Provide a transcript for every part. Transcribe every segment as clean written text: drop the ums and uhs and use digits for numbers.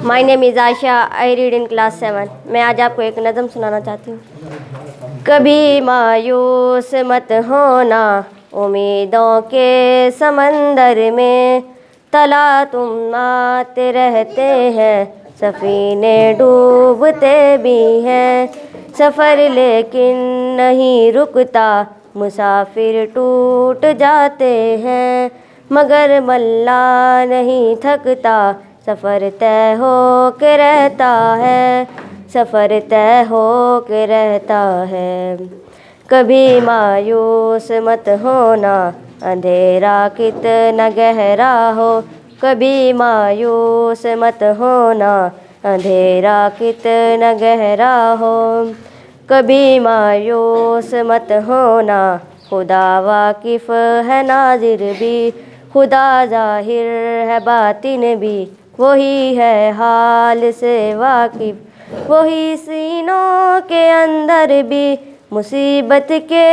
My name is Ayesha, I read in class 7। मैं आज आपको एक नज़म सुनाना चाहती हूँ। कभी मायूस मत होना उम्मीदों के समंदर में, तला तुम आते रहते हैं, सफ़ीने डूबते भी हैं। सफ़र लेकिन नहीं रुकता, मुसाफिर टूट जाते हैं, मगर मल्ला नहीं थकता, सफ़र तय हो के रहता है, सफ़र तय हो के रहता है। कभी मायूस मत होना, अंधेरा कितना गहरा हो, कभी मायूस मत होना, अंधेरा कितना गहरा हो। कभी मायूस मत होना, खुदा वाकिफ़ है नाज़िर भी, खुदा ज़ाहिर है बातिन भी, वही है हाल से वाकिफ़, वही सीनों के अंदर भी। मुसीबत के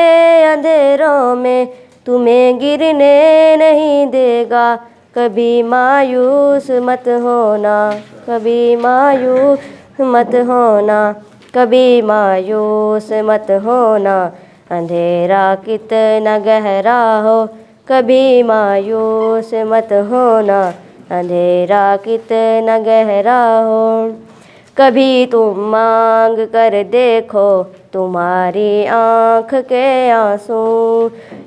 अंधेरों में तुम्हें गिरने नहीं देगा, कभी मायूस मत होना, कभी मायूस मत होना, कभी मायूस मत होना, अंधेरा कितना गहरा हो, कभी मायूस मत होना, अंधेरा कितना गहरा हो। कभी तुम मांग कर देखो तुम्हारी आँख के आंसू,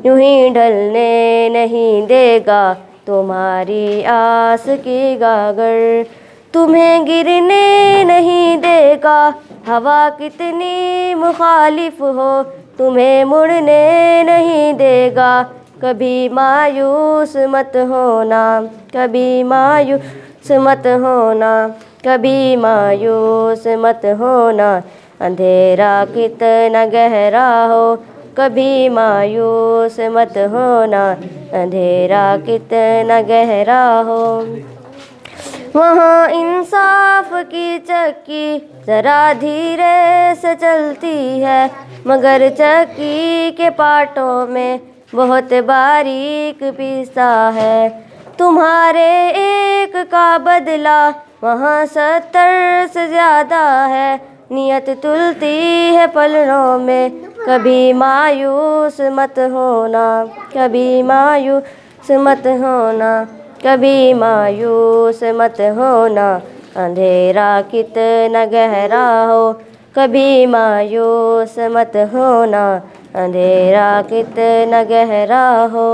यूं ही ढलने नहीं देगा तुम्हारी आस की गागर, तुम्हें गिरने नहीं देगा, हवा कितनी मुखालिफ हो, तुम्हें मुड़ने नहीं देगा, कभी मायूस मत होना, कभी मायूस मत होना, कभी मायूस मत होना, अंधेरा कितना गहरा हो, कभी मायूस मत होना, अंधेरा कितना गहरा हो। वहाँ इंसाफ की चक्की ज़रा धीरे से चलती है, मगर चक्की के पाटों में बहुत बारीक पिसा है। तुम्हारे एक का बदला वहाँ 70 से ज़्यादा है, नियत तुलती है पलड़ों में, कभी मायूस मत होना, कभी मायूस मत होना, कभी मायूस मत होना, अंधेरा कितना गहरा हो, कभी मायूस मत होना, अंधेरा कितना गहरा हो।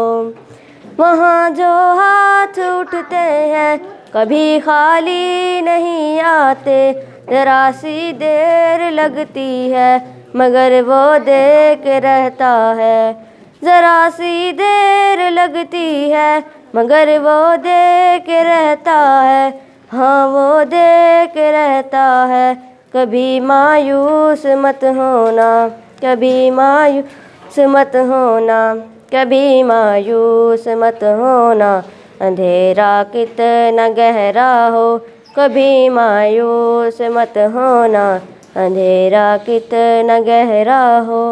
वहाँ जो हाथ उठते हैं कभी खाली नहीं आते, ज़रा सी देर लगती है, मगर वो दे के रहता है, ज़रा सी देर लगती है, मगर वो दे के रहता है, हाँ वो दे के रहता है। कभी मायूस मत होना, कभी मायूस मत होना, कभी मायूस मत होना, अंधेरा कितना गहरा हो, कभी मायूस मत होना, अंधेरा कितना गहरा हो।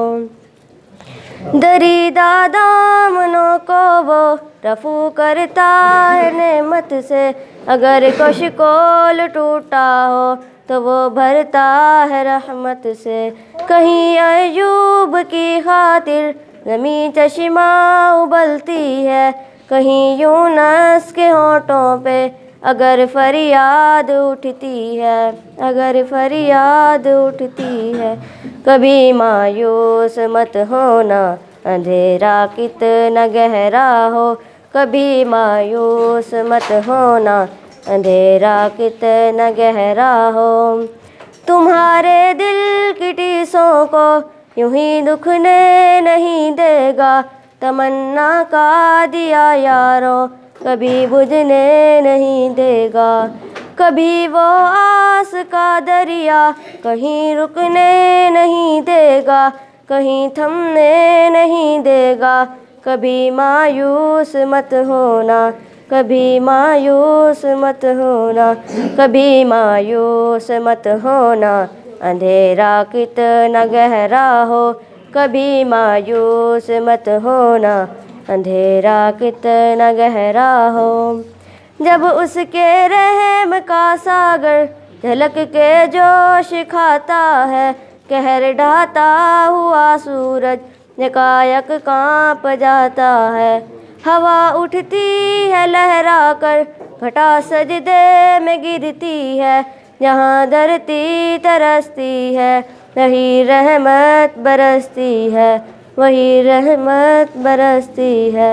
दरीदा दामनों को वो रफू करता है नेमत से, अगर कुछ कोल टूटा हो तो वो भरता है रहमत से। कहीं अय्यूब की खातिर ज़मीं चश्मा उबलती है, कहीं यूनुस के होठों पे अगर फरियाद उठती है, अगर फरियाद उठती है। कभी मायूस मत होना, अंधेरा कितना गहरा हो, कभी मायूस मत होना, अंधेरा कितना गहरा हो। तुम्हारे दिल की टीसों को यूं ही दुखने नहीं देगा, तमन्ना का दिया यारों कभी बुझने नहीं देगा। कभी वो आस का दरिया कहीं रुकने नहीं देगा, कहीं थमने नहीं देगा। कभी मायूस मत होना, कभी मायूस मत होना, कभी मायूस मत होना, अंधेरा कितना गहरा हो, कभी मायूस मत होना, अंधेरा कितना गहरा हो। जब उसके रहम का सागर झलक के जोश खाता है, कहर ढाता हुआ सूरज यकायक कांप जाता है। हवा उठती है लहरा कर, घटा सजदे में गिरती है, जहाँ धरती तरसती है वही रहमत बरसती है, वही रहमत बरसती है।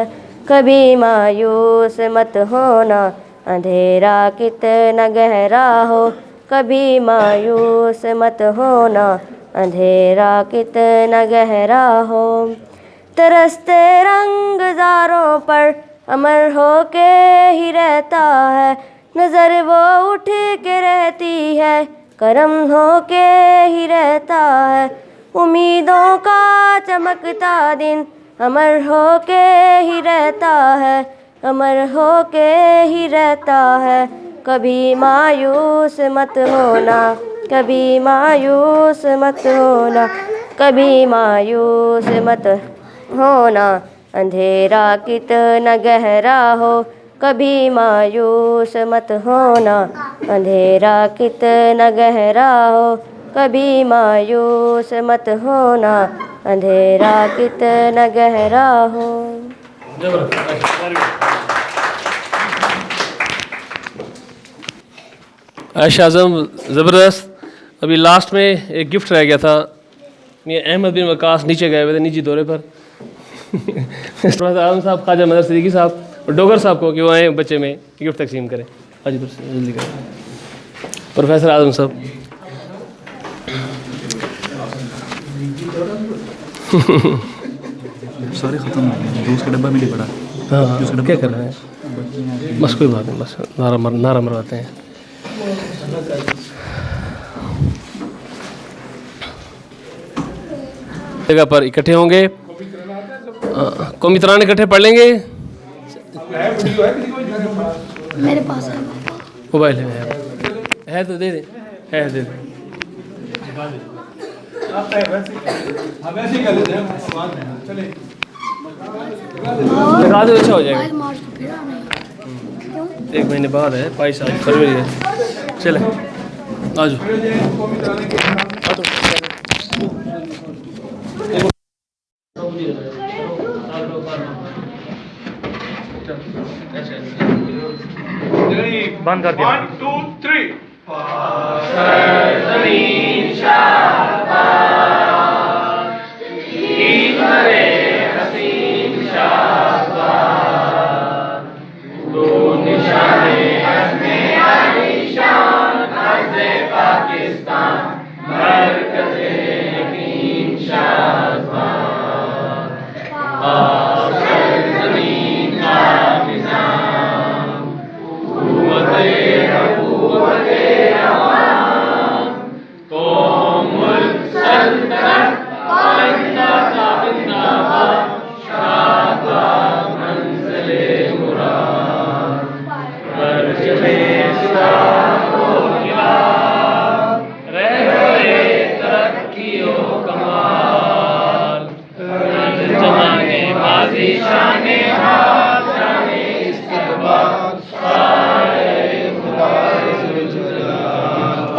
कभी मायूस मत होना, अंधेरा कितना गहरा हो। कभी मायूस मत होना, अंधेरा कितना गहरा हो। तरसते रंगदारों पर अमर हो के ही रहता है, नज़र वो उठ के रहती है, करम हो के ही रहता है। उम्मीदों का चमकता दिन अमर हो के ही रहता है, अमर हो के ही रहता है। कभी मायूस मत होना, कभी मायूस मत होना, कभी मायूस मत होना, अंधेरा कितना गहरा हो। कभी मायूस मत होना, अंधेरा कितना गहरा हो। कभी मायूस मत होना, अंधेरा कितना गहरा हो। आयशा आज़म ज़बरदस्त। अभी लास्ट में एक गिफ्ट रह गया था, ये अहमद बिन वकास नीचे गए हुए थे निजी दौरे पर। आज़म साहब, ख्वाजा मदर सिद्दीकी साहब और डोगर साहब को कि वो आए बच्चे में गिफ्ट तकसीम करें। आज जल्दी करें। प्रोफेसर आज़म साहब। सारे ख़त्म हो गए, दोस्त का डब्बा में नहीं पड़ा। हाँ, क्या कर रहे हैं? बस कोई बात नहीं, बस नारा मरवाते हैं। जगह पर इकट्ठे होंगे, कौमी तराने इकट्ठे पढ़ लेंगे। मेरे पास है मोबाइल है तो दे दे, है दे दे। लगा दो, अच्छा हो जाएगा। एक महीने बाद है, 22 फरवरी है। चले आ जाओ। बंद कर दिया। 1 2 3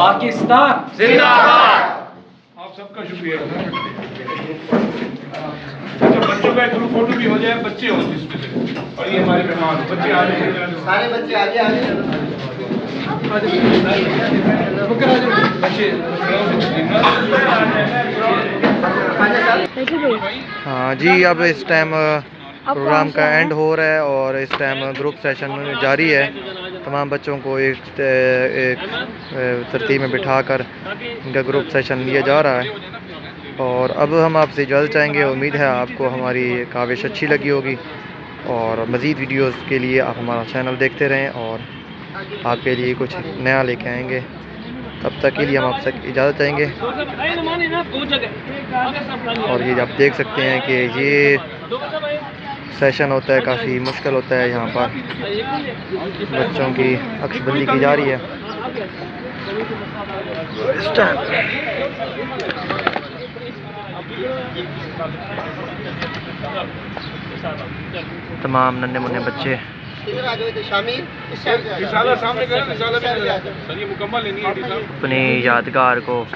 पाकिस्तान जिंदाबाद। आप सबका शुक्रिया। अच्छा, बच्चों का एक ग्रुप फोटो भी हो जाए, बच्चे हो जिसमें से, और ये हमारे मेहमान बच्चे आ रहे हैं, सारे बच्चे आगे आगे हाँ जी, अब इस टाइम प्रोग्राम का एंड हो रहा है और इस टाइम ग्रुप सेशन जारी है। तमाम बच्चों को एक तरतीब में बिठाकर इनका ग्रुप सेशन लिया जा रहा है। और अब हम आपसे इजाज़त चाहेंगे। उम्मीद है आपको हमारी काविश अच्छी लगी होगी और मज़ीद वीडियोस के लिए आप हमारा चैनल देखते रहें और आपके लिए कुछ नया लेके आएंगे। तब तक के लिए हम आपसे इजाज़त चाहेंगे। और ये आप देख सकते हैं कि ये सेशन होता है, काफ़ी मुश्किल होता है। यहाँ पर बच्चों की अक्सबंदी की जा रही है इस टाइम। तमाम नन्हे मुन्ने बच्चे रिसाला सामने करें, रिसाला भी नजर आता है। सर ये मुकम्मल नहीं है साहब। अपनी यादगार को,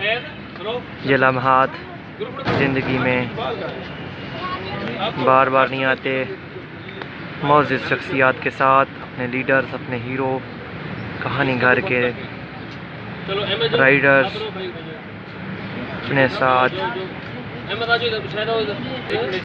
ये लम्हात ज़िंदगी में बार बार नहीं आते। मौजूद शख्सियात के साथ अपने लीडर्स, अपने हीरो, कहानी घर के राइडर्स अपने साथ